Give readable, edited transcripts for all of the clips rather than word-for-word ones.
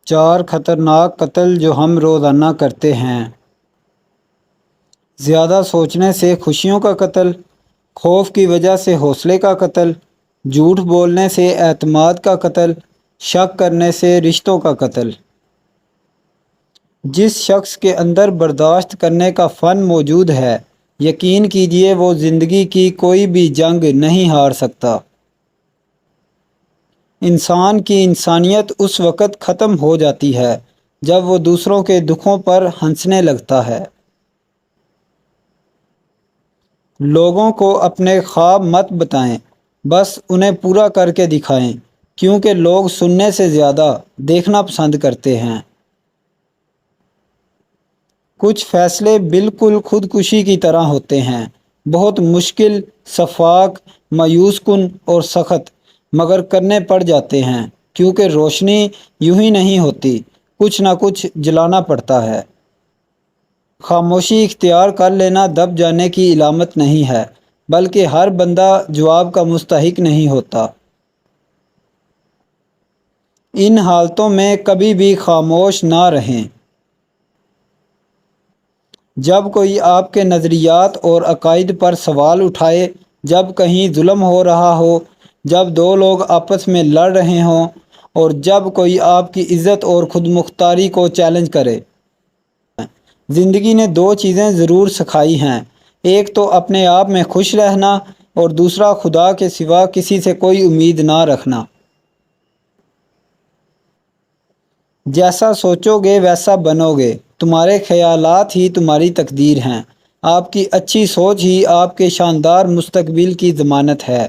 4 خطرناک قتل جو ہم روزانہ کرتے ہیں۔ زیادہ سوچنے سے خوشیوں کا قتل، خوف کی وجہ سے حوصلے کا قتل، جھوٹ بولنے سے اعتماد کا قتل، شک کرنے سے رشتوں کا قتل۔ جس شخص کے اندر برداشت کرنے کا فن موجود ہے، یقین کیجئے وہ زندگی کی کوئی بھی جنگ نہیں ہار سکتا۔ انسان کی انسانیت اس وقت ختم ہو جاتی ہے جب وہ دوسروں کے دکھوں پر ہنسنے لگتا ہے۔ لوگوں کو اپنے خواب مت بتائیں، بس انہیں پورا کر کے دکھائیں، کیونکہ لوگ سننے سے زیادہ دیکھنا پسند کرتے ہیں۔ کچھ فیصلے بالکل خودکشی کی طرح ہوتے ہیں، بہت مشکل، شفاق، مایوس کن اور سخت، مگر کرنے پڑ جاتے ہیں، کیونکہ روشنی یوں ہی نہیں ہوتی، کچھ نہ کچھ جلانا پڑتا ہے۔ خاموشی اختیار کر لینا دب جانے کی علامت نہیں ہے، بلکہ ہر بندہ جواب کا مستحق نہیں ہوتا۔ ان حالتوں میں کبھی بھی خاموش نہ رہیں۔ جب کوئی آپ کے نظریات اور عقائد پر سوال اٹھائے، جب کہیں ظلم ہو رہا ہو، جب دو لوگ آپس میں لڑ رہے ہوں، اور جب کوئی آپ کی عزت اور خود مختاری کو چیلنج کرے۔ زندگی نے 2 چیزیں ضرور سکھائی ہیں، ایک تو اپنے آپ میں خوش رہنا، اور دوسرا خدا کے سوا کسی سے کوئی امید نہ رکھنا۔ جیسا سوچو گے ویسا بنو گے، تمہارے خیالات ہی تمہاری تقدیر ہیں، آپ کی اچھی سوچ ہی آپ کے شاندار مستقبل کی ضمانت ہے۔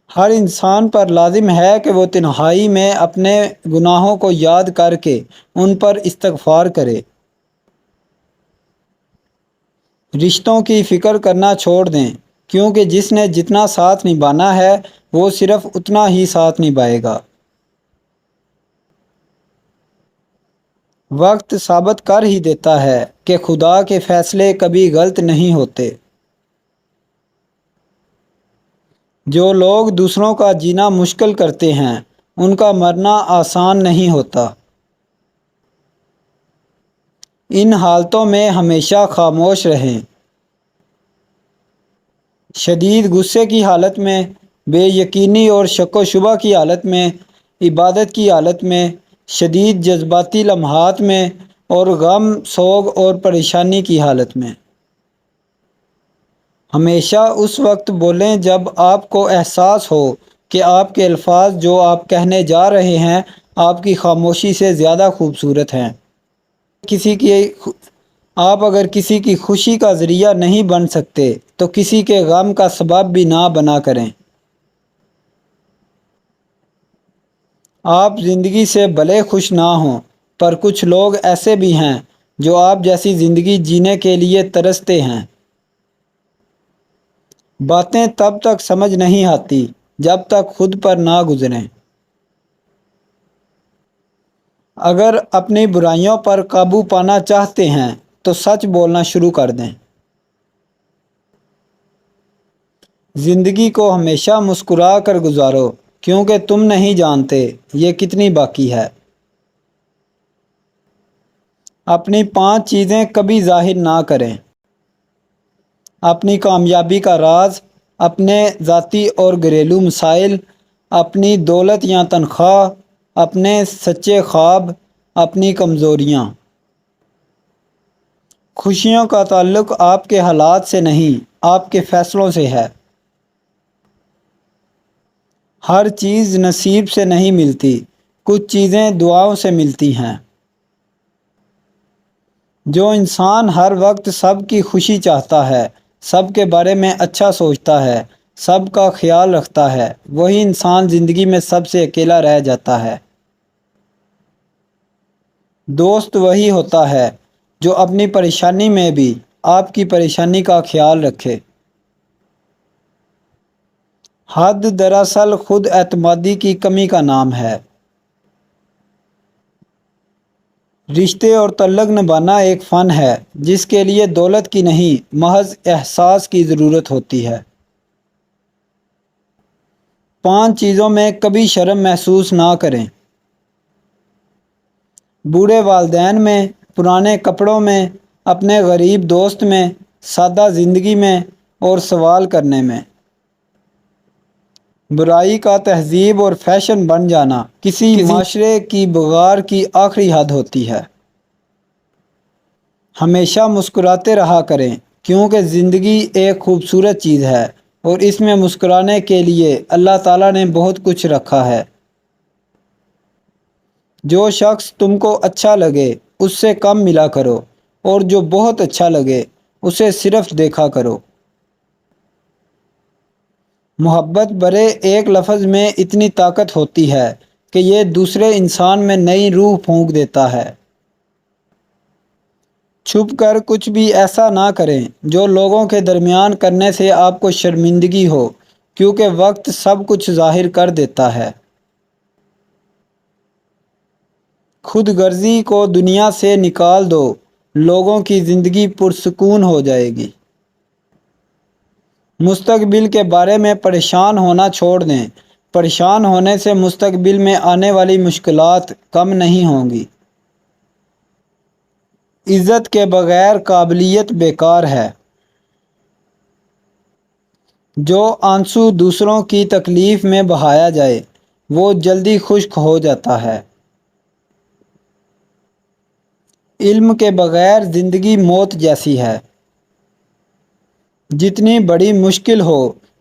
ہر انسان پر لازم ہے کہ وہ تنہائی میں اپنے گناہوں کو یاد کر کے ان پر استغفار کرے۔ رشتوں کی فکر کرنا چھوڑ دیں، کیونکہ جس نے جتنا ساتھ نبھانا ہے وہ صرف اتنا ہی ساتھ نبھائے گا۔ وقت ثابت کر ہی دیتا ہے کہ خدا کے فیصلے کبھی غلط نہیں ہوتے۔ جو لوگ دوسروں کا جینا مشکل کرتے ہیں، ان کا مرنا آسان نہیں ہوتا۔ ان حالتوں میں ہمیشہ خاموش رہیں۔ شدید غصے کی حالت میں، بے یقینی اور شک و شبہ کی حالت میں، عبادت کی حالت میں، شدید جذباتی لمحات میں، اور غم، سوگ اور پریشانی کی حالت میں۔ ہمیشہ اس وقت بولیں جب آپ کو احساس ہو کہ آپ کے الفاظ جو آپ کہنے جا رہے ہیں آپ کی خاموشی سے زیادہ خوبصورت ہیں۔ کسی کی آپ اگر کسی کی خوشی کا ذریعہ نہیں بن سکتے تو کسی کے غم کا سبب بھی نہ بنا کریں۔ آپ زندگی سے بھلے خوش نہ ہوں، پر کچھ لوگ ایسے بھی ہیں جو آپ جیسی زندگی جینے کے لیے ترستے ہیں۔ باتیں تب تک سمجھ نہیں آتی جب تک خود پر نہ گزریں۔ اگر اپنی برائیوں پر قابو پانا چاہتے ہیں تو سچ بولنا شروع کر دیں۔ زندگی کو ہمیشہ مسکرا کر گزارو، کیونکہ تم نہیں جانتے یہ کتنی باقی ہے۔ اپنی 5 چیزیں کبھی ظاہر نہ کریں۔ اپنی کامیابی کا راز، اپنے ذاتی اور گھریلو مسائل، اپنی دولت یا تنخواہ، اپنے سچے خواب، اپنی کمزوریاں۔ خوشیوں کا تعلق آپ کے حالات سے نہیں، آپ کے فیصلوں سے ہے۔ ہر چیز نصیب سے نہیں ملتی، کچھ چیزیں دعاؤں سے ملتی ہیں۔ جو انسان ہر وقت سب کی خوشی چاہتا ہے، سب کے بارے میں اچھا سوچتا ہے، سب کا خیال رکھتا ہے، وہی انسان زندگی میں سب سے اکیلا رہ جاتا ہے۔ دوست وہی ہوتا ہے جو اپنی پریشانی میں بھی آپ کی پریشانی کا خیال رکھے۔ حد دراصل خود اعتمادی کی کمی کا نام ہے۔ رشتے اور تعلق نبھانا ایک فن ہے جس کے لیے دولت کی نہیں، محض احساس کی ضرورت ہوتی ہے۔ 5 چیزوں میں کبھی شرم محسوس نہ کریں: بوڑھے والدین میں، پرانے کپڑوں میں، اپنے غریب دوست میں، سادہ زندگی میں، اور سوال کرنے میں۔ برائی کا تہذیب اور فیشن بن جانا کسی معاشرے کی بغار کی آخری حد ہوتی ہے۔ ہمیشہ مسکراتے رہا کریں، کیونکہ زندگی ایک خوبصورت چیز ہے اور اس میں مسکرانے کے لیے اللہ تعالیٰ نے بہت کچھ رکھا ہے۔ جو شخص تم کو اچھا لگے اس سے کم ملا کرو، اور جو بہت اچھا لگے اسے صرف دیکھا کرو۔ محبت برے ایک لفظ میں اتنی طاقت ہوتی ہے کہ یہ دوسرے انسان میں نئی روح پھونک دیتا ہے۔ چھپ کر کچھ بھی ایسا نہ کریں جو لوگوں کے درمیان کرنے سے آپ کو شرمندگی ہو، کیونکہ وقت سب کچھ ظاہر کر دیتا ہے۔ خود غرضی کو دنیا سے نکال دو، لوگوں کی زندگی پرسکون ہو جائے گی۔ مستقبل کے بارے میں پریشان ہونا چھوڑ دیں، پریشان ہونے سے مستقبل میں آنے والی مشکلات کم نہیں ہوں گی۔ عزت کے بغیر قابلیت بیکار ہے۔ جو آنسو دوسروں کی تکلیف میں بہایا جائے وہ جلدی خشک ہو جاتا ہے۔ علم کے بغیر زندگی موت جیسی ہے۔ جتنی بڑی مشکل ہو،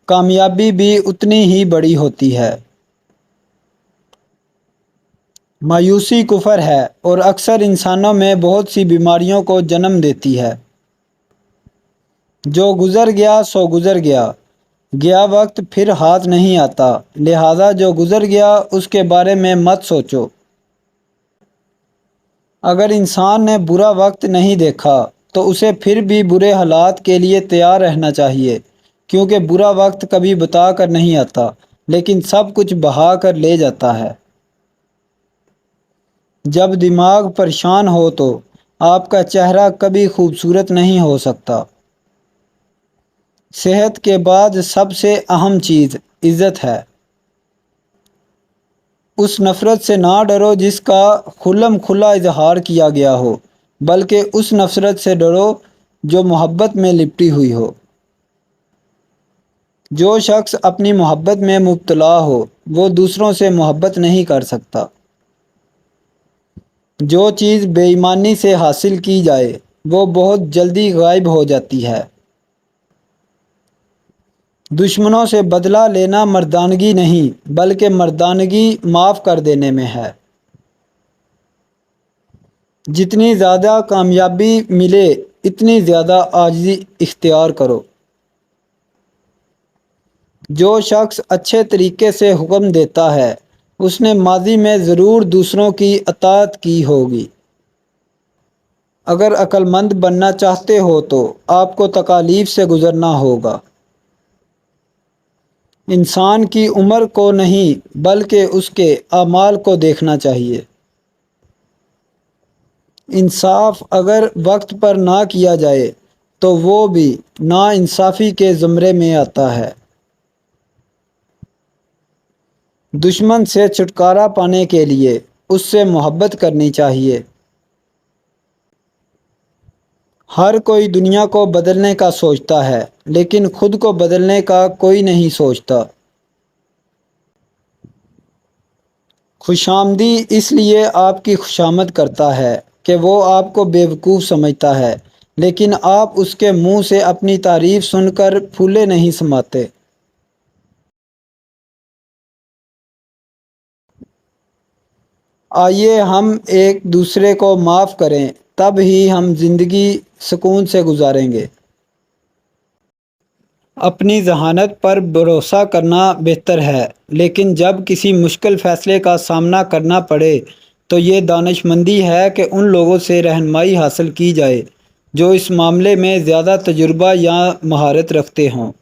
کامیابی بھی اتنی ہی بڑی ہوتی ہے۔ مایوسی کفر ہے اور اکثر انسانوں میں بہت سی بیماریوں کو جنم دیتی ہے۔ جو گزر گیا سو گزر گیا، گیا وقت پھر ہاتھ نہیں آتا، لہذا جو گزر گیا اس کے بارے میں مت سوچو۔ اگر انسان نے برا وقت نہیں دیکھا تو اسے پھر بھی برے حالات کے لیے تیار رہنا چاہیے، کیونکہ برا وقت کبھی بتا کر نہیں آتا لیکن سب کچھ بہا کر لے جاتا ہے۔ جب دماغ پریشان ہو تو آپ کا چہرہ کبھی خوبصورت نہیں ہو سکتا۔ صحت کے بعد سب سے اہم چیز عزت ہے۔ اس نفرت سے نہ ڈرو جس کا کھلم کھلا اظہار کیا گیا ہو، بلکہ اس نفرت سے ڈرو جو محبت میں لپٹی ہوئی ہو۔ جو شخص اپنی محبت میں مبتلا ہو وہ دوسروں سے محبت نہیں کر سکتا۔ جو چیز بے ایمانی سے حاصل کی جائے وہ بہت جلدی غائب ہو جاتی ہے۔ دشمنوں سے بدلہ لینا مردانگی نہیں بلکہ مردانگی معاف کر دینے میں ہے۔ جتنی زیادہ کامیابی ملے اتنی زیادہ عاجزی اختیار کرو۔ جو شخص اچھے طریقے سے حکم دیتا ہے اس نے ماضی میں ضرور دوسروں کی اطاعت کی ہوگی۔ اگر عقل مند بننا چاہتے ہو تو آپ کو تکالیف سے گزرنا ہوگا۔ انسان کی عمر کو نہیں بلکہ اس کے اعمال کو دیکھنا چاہیے۔ انصاف اگر وقت پر نہ کیا جائے تو وہ بھی ناانصافی کے زمرے میں آتا ہے۔ دشمن سے چھٹکارا پانے کے لیے اس سے محبت کرنی چاہیے۔ ہر کوئی دنیا کو بدلنے کا سوچتا ہے لیکن خود کو بدلنے کا کوئی نہیں سوچتا۔ خوشامدی اس لیے آپ کی خوشامد کرتا ہے کہ وہ آپ کو بیوقوف سمجھتا ہے، لیکن آپ اس کے منہ سے اپنی تعریف سن کر پھولے نہیں سماتے۔ آئیے ہم ایک دوسرے کو معاف کریں، تب ہی ہم زندگی سکون سے گزاریں گے۔ اپنی ذہانت پر بھروسہ کرنا بہتر ہے، لیکن جب کسی مشکل فیصلے کا سامنا کرنا پڑے تو یہ دانش مندی ہے کہ ان لوگوں سے رہنمائی حاصل کی جائے جو اس معاملے میں زیادہ تجربہ یا مہارت رکھتے ہوں۔